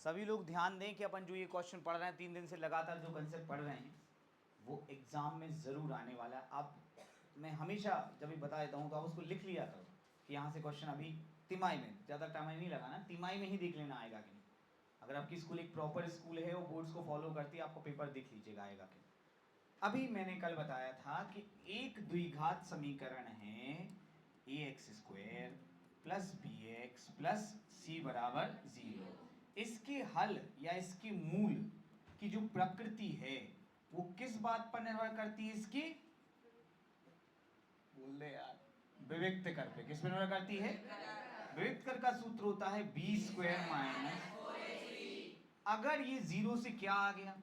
सभी लोग ध्यान दें कि अपन जो ये क्वेश्चन पढ़ रहे हैं 3 दिन से लगातार जो कंसेप्ट पढ़ रहे हैं वो एग्ज़ाम में ज़रूर आने वाला है। आप मैं हमेशा जब भी बता देता हूँ तो आप उसको लिख लिया करो कि यहाँ से क्वेश्चन अभी तिमाही में, ज़्यादा टाइम नहीं लगाना, तिमाही में ही देख लेना आएगा कि नहीं। अगर आपकी स्कूल एक प्रॉपर स्कूल है, वो बोर्ड्स को फॉलो करती है, आपको पेपर देख लीजिएगा आएगा कि नहीं। अभी मैंने कल बताया था कि एक द्विघात समीकरण है ax² plus bx plus c बराबर 0। इसके हल या इसके मूल की जो प्रकृति है वो किस बात पर निर्भर करती है? इसकी बोल दे यार, विविक्त कर पे। किस पर निर्भर करती है? विविक्त कर का सूत्र होता है b² माइनस, अगर ये 0 से क्या आ गया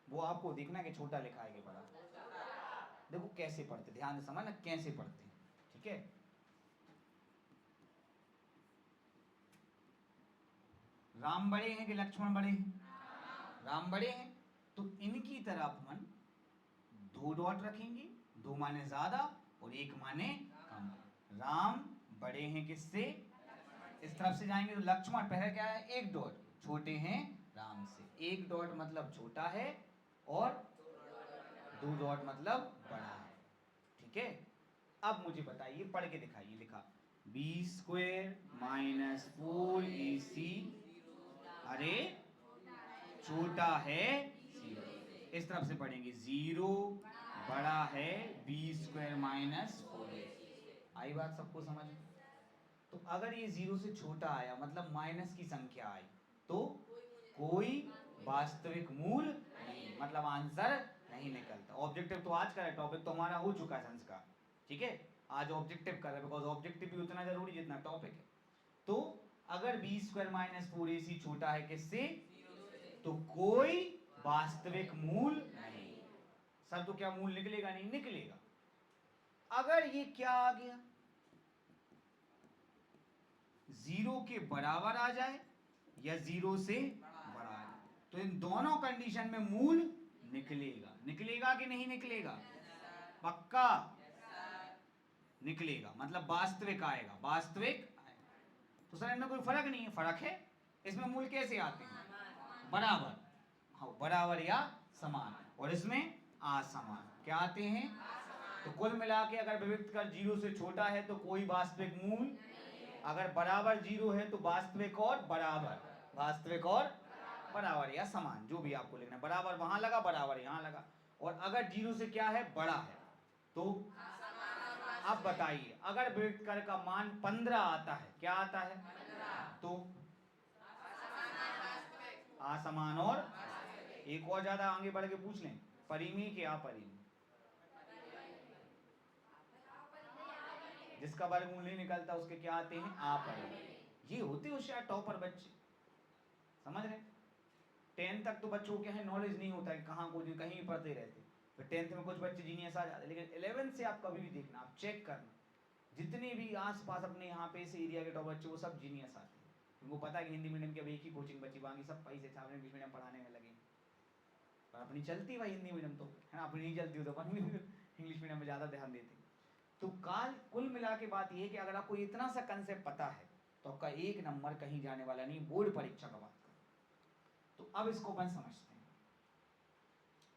वो आपको देखना है कि छोटा लिखा है कि बड़ा। देखो कैसे पढ़ते, ध्यान से समझना कैसे पढ़ते हैं, ठीक है। राम बड़े हैं कि लक्ष्मण बड़े हैं? राम बड़े हैं, तो इनकी तरफ अपन 2 डॉट रखेंगे, 2 माने ज्यादा और 1 माने कम। राम बड़े हैं किससे? इस तरफ से जाएंगे तो लक्ष्मण, पहले क्या है? 1 डॉट, छोटे हैं राम से। 1 डॉट मतलब छोटा है और 2 डॉट मतलब बड़ा है, ठीक है। अब मुझे बताइए, पढ़ के दिखाइए। लिखा b² माइनस 4ac, अरे छोटा है 0। इस तरफ से पढ़ेंगे 0 बड़ा है b² माइनस 4ac। आई बात सबको समझ में? तो अगर ये 0 से छोटा आया मतलब माइनस की संख्या आई तो कोई वास्तविक मूल नहीं, मतलब आंसर नहीं निकलता। ऑब्जेक्टिव तो आज का है, टॉपिक तो हमारा हो चुका है संस्कार, ठीक है। आज ऑब्जेक्टिव कर रहे हैं, बिकॉज ऑब्जेक्टिव भी उतना जरूरी जितना टॉपिक है। तो अगर b² माइनस 4ac छोटा है किससे? तो कोई वास्तविक मूल नहीं। सर तो क्या मूल निकलेगा? नहीं निकलेगा। अगर ये क्या आ गया? 0 के बराबर आ जाए या 0 से बड़ा आ जाए, तो इन दोनों कंडीशन में मूल निकलेगा। निकलेगा कि नहीं निकलेगा? पक्का निकलेगा, मतलब वास्तविक आएगा, वास्तविक आएगा। तो सर इनमें कोई फर्क नहीं है? फर्क है। इसमें मूल कैसे आते हैं? बराबर, हाँ बराबर या समान, और इसमें असमान। क्या आते हैं? तो कुल मिला के अगर विविक्त कर 0 से छोटा है तो कोई वास्तविक मूल, अगर बराबर 0 है तो वास्तविक और बराबर, वास्तविक और बराबर या समान, जो भी आपको लेना है। बराबर वहां लगा, बराबर यहां लगा। और अगर 0 से क्या है? बड़ा है, तो अब बताइए, अगर विविक्त कर का मान 15 आता है, क्या आता है? तो असमान और एक और ज्यादा आगे बढ़ के पूछ लें, परिमेय के अपरिमेय। जिसका वर्गमूल नहीं निकलता उसके क्या आते हैं? अपरिमेय। ये होते होशियार टॉपर बच्चे, समझ रहे? 10th तक तो बच्चों के हैं नॉलेज नहीं होता है, कहाँ को कहीं भी पढ़ते रहते, फिर 10th में कुछ बच्चे जीनियस आ जाते, लेकिन 11th से आप कभी भी देखना, आप चेक करना, जितने भी आसपास अपने यहाँ पे इस एरिया के टॉप बच्चे वो सब जीनियस आते हैं। उनको पता है कि हिंदी मीडियम की अब एक ही कोचिंग बची, बाकी सब पैसे छापने इंग्लिश मीडियम पढ़ाने में लगे। पर अपनी चलती भाई हिंदी मीडियम तो है ना, अपनी नहीं चलती हो तो अपन इंग्लिश मीडियम में ज़्यादा ध्यान देते। तो कुल मिला के बात ये है कि अगर आपको इतना सा कंसेप्ट पता है तो आपका 1 नंबर कहीं जाने वाला नहीं, बोर्ड परीक्षा का बात करो। तो अब इसको अपन समझते हैं।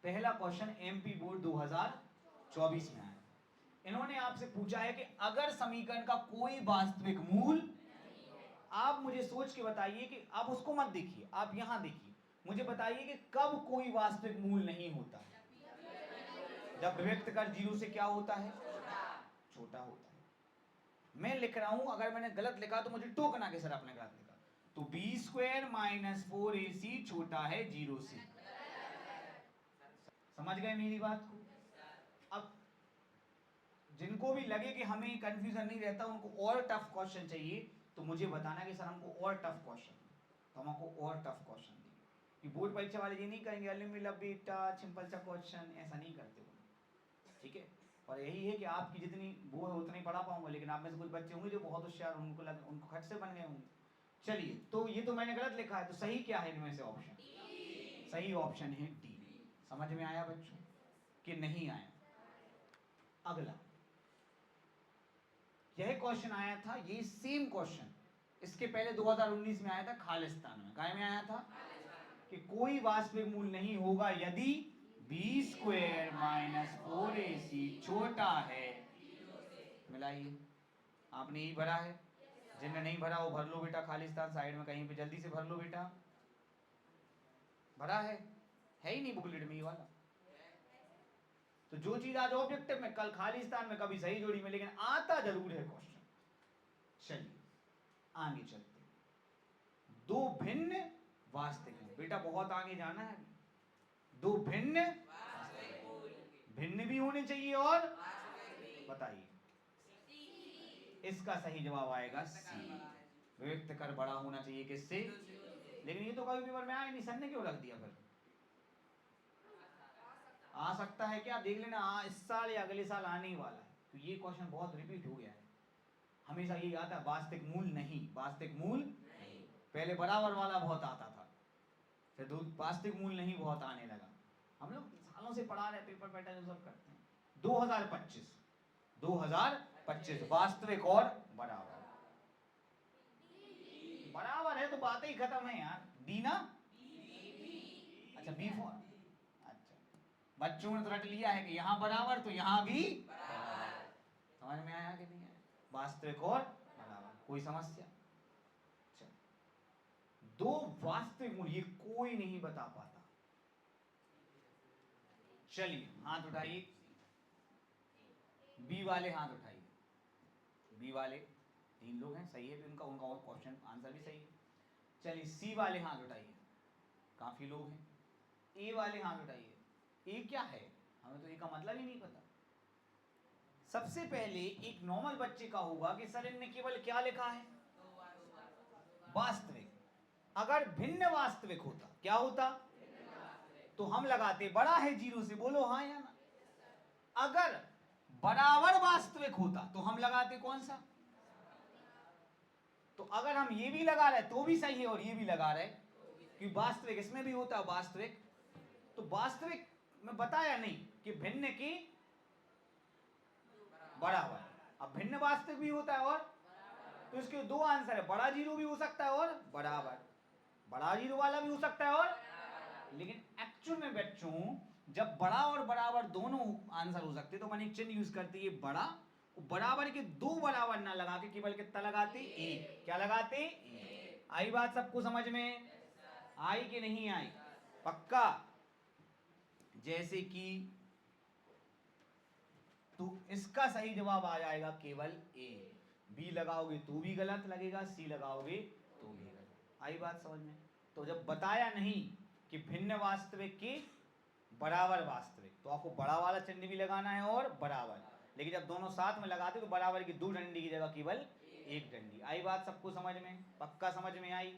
पहला क्वेश्चन एमपी बोर्ड 2024 में आया। इन्होंने आपसे पूछा है कि अगर समीकरण का कोई वास्तविक मूल, आप मुझे सोच के बताइए कि आप उसको मत देखिए, आप यहां देखिए, मुझे बताइए कि कब कोई वास्तविक मूल नहीं होता है? जब विविक्त कर 0 से क्या होता है? छोटा होता है। मैं लिख रहा हूं, अगर मैंने गलत लिखा तो मुझे टोकना कि सर आपने गलत लिखा। तो b² माइनस 4ac छोटा है 0 से। समझ गए मेरी बात को? अब जिनको भी लगे कि हमें कंफ्यूजन नहीं रहता, उनको और टफ क्वेश्चन चाहिए तो मुझे बताना कि सर हमको और टफ क्वेश्चन, तो हम आपको और टफ क्वेश्चन देंगे। कि बोर्ड परीक्षा वाले ये नहीं करेंगे अलिमिला बेटा सिंपल सा क्वेश्चन, ऐसा नहीं करते वो, ठीक है। और यही है कि आपकी जितनी वो है उतनी पढ़ा पाऊंगा, लेकिन आप में से कुछ बच्चे होंगे जो बहुत होशियार, उनको खट से बन गए होंगे। चलिए, तो ये तो मैंने गलत लिखा है, तो सही क्या है इनमें से? ऑप्शन सही ऑप्शन है डी। समझ में आया बच्चों कि नहीं आया? अगला यह क्वेश्चन आया था, ये सेम क्वेश्चन इसके पहले 2019 में आया था खालिस्तान में, काय में आया था कि कोई वास्तविक मूल नहीं होगा यदि b² - 4ac छोटा है। मिलाइए, आपने यही भरा है, जिन्हें नहीं भरा वो भर लो बेटा, खालिस्तान साइड में कहीं पे जल्दी से भर लो बेटा। भरा है ही नहीं बुकलेट में ये वाला। तो जो चीज आज ऑब्जेक्टिव में कल खालिस्तान में कभी सही जोड़ी में, लेकिन आता जरूर है क्वेश्चन। चलिए आगे चलते हैं। दो भिन्न वास्तविक हैं बेटा, बहुत आगे जाना है। दो भिन्न भिन्न भी होने चाहिए और बताइए, इसका सही जवाब आएगा सी। व्यक्त कर बड़ा होना चाहिए किससे? लेकिन ये तो कभी पेपर में आया नहीं, सर ने क्यों रख दिया फिर? आ सकता है क्या, देख लेना, इस साल या अगले साल आने ही वाला है। तो ये क्वेश्चन बहुत रिपीट हो गया है, हमेशा यही आता है वास्तविक मूल नहीं, वास्तविक मूल नहीं। पहले बराबर वाला बहुत आता था, फिर वास्तविक मूल नहीं बहुत आने लगा। हम लोग सालों से पढ़ा रहे, पेपर पैटर्न सब करते हैं। 2025 वास्तविक और बराबर। बराबर है तो बात ही खत्म है यार। डी ना, अच्छा B4, अच्छा बच्चों ने तो रट लिया है कि यहाँ बराबर तो यहाँ भी बराबर। समझ में आया कि नहीं आया? वास्तविक और बराबर, कोई समस्या? दो वास्तविक मूल ये कोई नहीं बता पाता। चलिए हाथ उठाइए, बी वाले हाथ उठाइए। बी वाले 3 लोग हैं, सही है, उनका उनका और क्वेश्चन आंसर भी सही है। चलिए सी वाले हाथ उठाइए, काफी लोग हैं। ए वाले हाथ उठाइए। ए क्या है, हमें तो ए का मतलब ही नहीं पता। सबसे पहले एक नॉर्मल बच्चे का होगा कि सर इनने केवल क्या लिखा है, वास्तविक। अगर भिन्न वास्तविक होता, क्या होता, तो हम लगाते बड़ा है 0 से, बोलो हाँ या ना। अगर बराबर वास्तविक होता तो हम लगाते कौन सा? तो अगर हम ये भी लगा रहे तो भी सही है और ये भी लगा रहे, कि वास्तविक इसमें भी होता है वास्तविक। तो वास्तविक में बताया नहीं कि भिन्न की बराबर, अब भिन्न वास्तविक भी होता है और, तो इसके 2 आंसर है, बड़ा 0 भी हो सकता है और बराबर, बड़ा 0 वाला भी हो सकता है और। लेकिन एक्चुअल में बच्चों जब बड़ा और बराबर दोनों आंसर हो सकते तो मैंने एक चिन्ह यूज करती है बड़ा, बराबर के 2 बराबर ना लगा के केवल कितना लगाते, 1। क्या लगाते, 1। आई बात सबको समझ में? आई कि नहीं आई? पक्का? जैसे कि तो इसका सही जवाब आ जाएगा केवल ए। बी लगाओगे तो भी गलत लगेगा, सी लगाओगे तो भी गलत। आई बात समझ में? तो जब बताया नहीं कि भिन्न वास्तविक की बराबर वास्तविक, तो आपको बड़ा वाला चिन्ह भी लगाना है और बराबर। लेकिन जब दोनों साथ में लगाते तो बराबर की 2 डंडी की जगह केवल 1 डंडी। आई बात सबको समझ में? पक्का समझ में आई?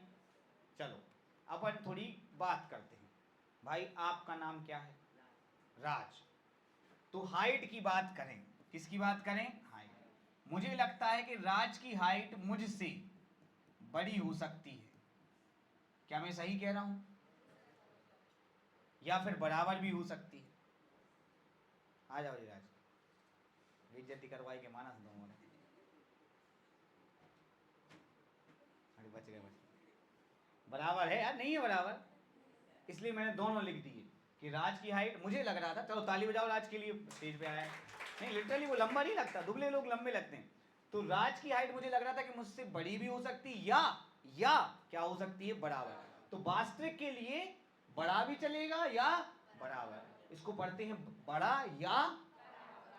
चलो अपन थोड़ी बात करते हैं। भाई आपका नाम क्या है? राज। तो हाइट की बात करें, किसकी बात करें? हाइट। मुझे लगता है कि राज की हाइट मुझसे बड़ी हो सकती है, क्या मैं सही कह रहा हूं? या फिर बराबर भी हो सकती है। आ जाओ राज, बेइज्जती करवाई के मानस दोनों ने। अरे बच गए, बराबर है यार, नहीं है बराबर, इसलिए मैंने दोनों लिख दिए कि राज की हाइट, मुझे लग रहा था, चलो ताली बजाओ राज के लिए, स्टेज पे आया है। नहीं लिटरली वो लंबा नहीं लगता, दुबले लोग लंबे लगते हैं। तो राज की हाइट मुझे लग रहा था कि मुझसे बड़ी भी हो सकती, या क्या हो सकती है, बराबर। तो वास्तविक के लिए बड़ा भी चलेगा या बराबर। इसको पढ़ते हैं बड़ा या,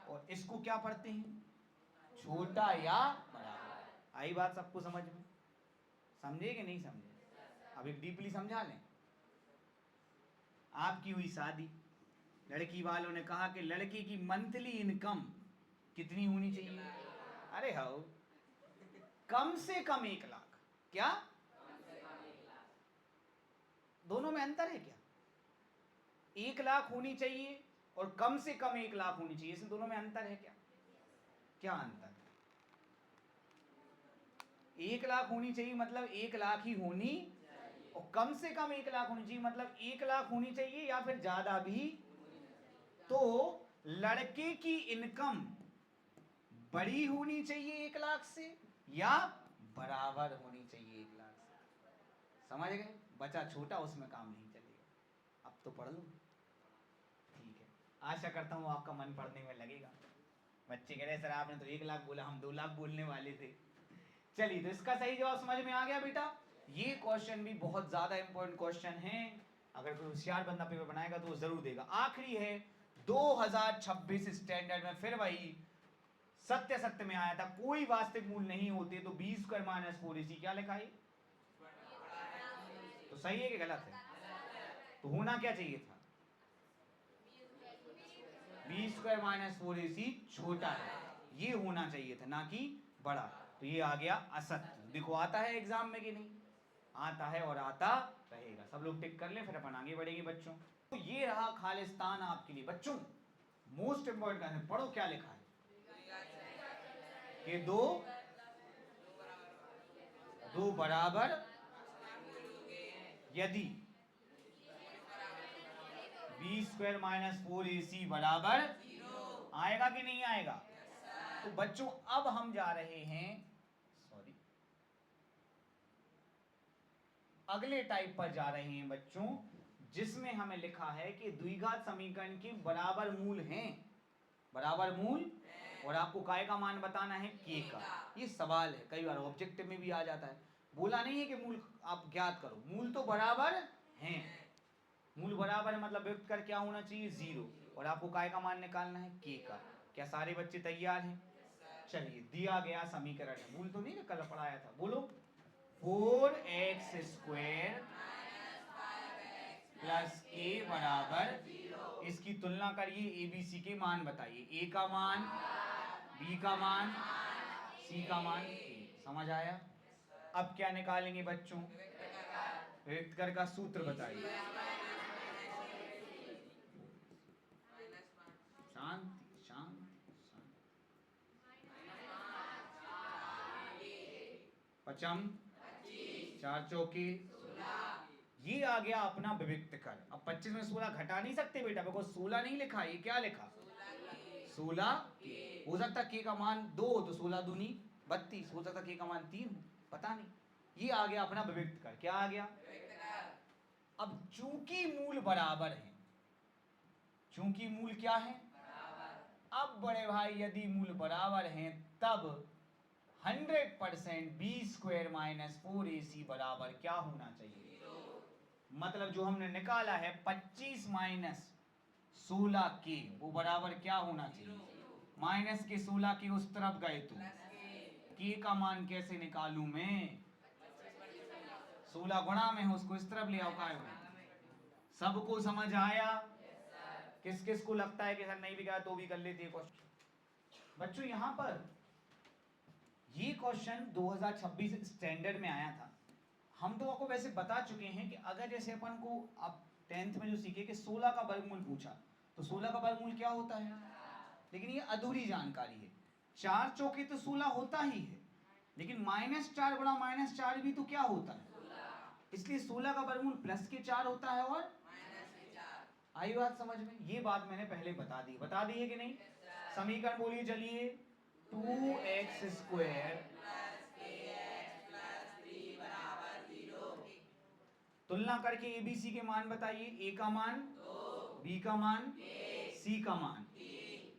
और इसको क्या पढ़ते हैं, छोटा या बराबर। आई बात सबको समझ में? समझे कि नहीं समझे? अब एक डीपली समझा लें। आपकी हुई शादी, लड़की वालों ने कहा कि लड़के की मंथली इनकम कितनी होनी चाहिए? अरे हाँ, कम से कम 1 लाख। क्या दोनों में अंतर है क्या? 1 लाख होनी चाहिए और कम से कम 1 लाख होनी चाहिए, इसमें दोनों में अंतर है क्या? क्या अंतर है? 1 लाख होनी चाहिए मतलब 1 लाख ही होनी, और कम से कम 1 लाख होनी चाहिए मतलब 1 लाख होनी चाहिए या फिर ज्यादा भी। तो लड़के की इनकम बड़ी होनी चाहिए 1 लाख से या बराबर होनी चाहिए समझ गए? बच्चा छोटा उसमें काम नहीं चलेगा, अब तो पढ़ लो। ठीक है, आशा करता हूँ आपका मन पढ़ने में लगेगा। बच्चे कह रहे सर आपने तो 1 लाख बोला, हम 2 लाख बोलने वाले थे। चलिए, तो इसका सही जवाब समझ में आ गया बेटा। ये क्वेश्चन भी बहुत ज्यादा इंपॉर्टेंट क्वेश्चन है, अगर कोई होशियार बंदा पेपर बनाएगा तो वो जरूर देगा। आखिरी है 2026 स्टैंडर्ड में, फिर वही सत्य सत्य में आया था, कोई वास्तविक मूल नहीं होते तो बी स्क्वायर माइनस 4ac क्या लिखा है? तो सही है कि गलत है? तो होना क्या चाहिए था? बी स्क्वायर माइनस 4ac छोटा है, ये होना चाहिए था, ना कि बड़ा। तो ये आ गया असत्य। देखो आता है एग्जाम में कि नहीं? आता है और आता रहेगा। सब लोग टिक कर ले, फिर अपन आगे बढ़ेंगे बच्चों। तो ये रहा खालिस्तान आपके लिए बच्चों। मोस्ट इंपोर्टेंट है, पढ़ो क्या लिखा है कि दो बराबर यदि बी स्क्वायर माइनस 4ac बराबर आएगा कि नहीं आएगा? तो बच्चों अब हम जा रहे हैं, सॉरी, अगले टाइप पर जा रहे हैं बच्चों, जिसमें हमें लिखा है कि द्विघात समीकरण के बराबर मूल हैं, बराबर मूल, और आपको काय का मान बताना है के का। ये सवाल है, कई बार ऑब्जेक्टिव में भी आ जाता है। बोला नहीं है कि मूल आप ज्ञात करो, मूल तो बराबर हैं। मूल बराबर है मतलब व्यक्त कर क्या होना चाहिए? 0, और आपको काय का मान निकालना है? के का। क्या सारे बच्चे तैयार हैं? चलिए, दिया गया समीकरण है, मूल तो नहीं कल पढ़ाया था, बोलो 4x स्क्वायर प्लस के बराबर, इसकी तुलना करिए, ABC के मान बताइए, A का मान, B का मान, C का मान, A। समझ आया? अब क्या निकालेंगे बच्चों? व्यक्त कर का सूत्र बताइए। शांति शांति शांति। पचम 4 चौके, ये आ गया अपना विविक्त कर। अब 25 में 16 घटा नहीं सकते बेटा, बिकॉज 16 नहीं लिखा, ये क्या लिखा? 16 के। हो सकता के का मान 2 तो 16 दूनी 32, हो सकता के का मान 3, पता नहीं। ये आ गया अपना विविक्त कर। क्या आ गया? अब चूंकि मूल बराबर है, चूंकि मूल क्या है? अब बड़े भाई यदि मूल बराबर हैं तब 100% बी स्क्वायर माइनस 4ac बराबर क्या होना चाहिए? मतलब जो हमने निकाला है 25 माइनस 16 के, वो बराबर क्या होना चाहिए? माइनस के 16 के उस तरफ गए तो के का मान कैसे निकालूं मैं? 16 गुणा में है, उसको इस तरफ ले आओ। काय सबको समझ आया? किस किस को लगता है कि सर नहीं भी गया तो भी कर लेते हैं क्वेश्चन? बच्चों यहाँ पर ये क्वेश्चन 2026 स्टैंडर्ड में आया था। हम तो आपको वैसे बता चुके हैं कि अगर जैसे अपन को आप 10th में जो सीखे कि 16 का वर्गमूल पूछा, तो 16 का वर्गमूल क्या होता है? लेकिन ये अधूरी जानकारी है। 4 चौके तो 16 होता ही है, लेकिन -4 गुणा -4 भी तो क्या होता है? इसलिए 16 का वर्गमूल प्लस के 4 होता है और आई बात समझ में? ये बात मैंने पहले बता दी है कि नहीं? समीकरण बोलिए चलिए, 2x स्क्वायर, तुलना करके ABC के मान बताइए, A का मान, B का मान, C का मान।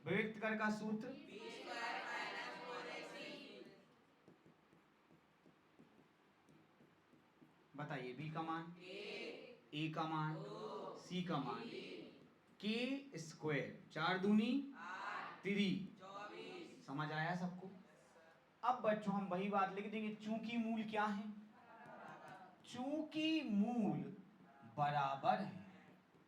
विविक्त कर का सूत्र, बताइए B का मान, A का मान, C का मान, के स्क्वायर 4 दूनी 3। समझ आया सबको? अब बच्चों हम वही बात लिख देंगे, चूंकि मूल क्या है? चूंकि मूल बराबर है।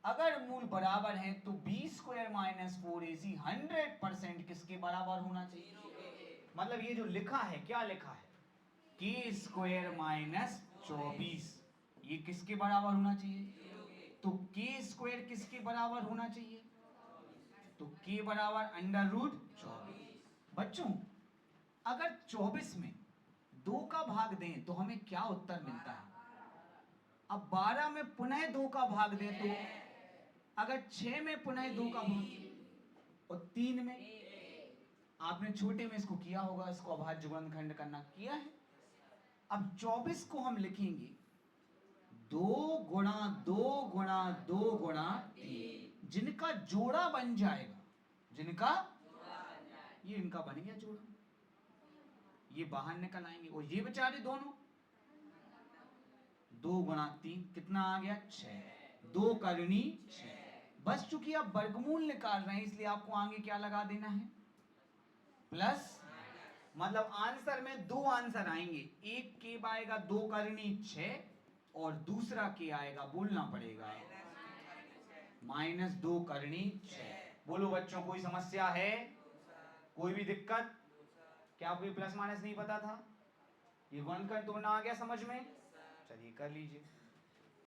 अगर मूल बराबर है तो बी स्क्वायर माइनस 4ac 100% किसके बराबर होना चाहिए? मतलब ये जो लिखा है, क्या लिखा है? के स्क्वायर माइनस 24, ये किसके बराबर होना चाहिए? तो के स्क्वायर किसके बराबर होना चाहिए? तो के बराबर √24। बच्चों अगर 24 में 2 का भाग दें तो हमें क्या उत्तर मिलता है? अब 12 में पुनः 2 का भाग दें तो, अगर 6 में पुनः 2 का भाग, और 3 में, आपने छोटे में इसको किया होगा, इसको अभाज्य गुणनखंड करना किया है। अब 24 को हम लिखेंगे 2 गुणा 2 गुणा 2 गुणा 3, जिनका जोड़ा बन जाएगा, जिनका ये इनका बन गया जोड़ा, ये बाहर निकल आएंगे और ये बेचारे दोनों 2 गुणा 3 कितना आ गया 6, 2 करनी 6। बस चूंकि आप वर्गमूल निकाल रहे हैं इसलिए आपको आगे क्या लगा देना है, प्लस। मतलब आंसर में 2 आंसर आएंगे, एक के आएगा 2 करनी 6 और दूसरा के आएगा, बोलना पड़ेगा -2 करनी 6। बोलो बच्चों, कोई समस्या है, कोई भी दिक्कत? क्या आपको प्लस माइनस नहीं पता था? ये गुणनखंड तोड़ना आ गया समझ में? चलिए कर लीजिए।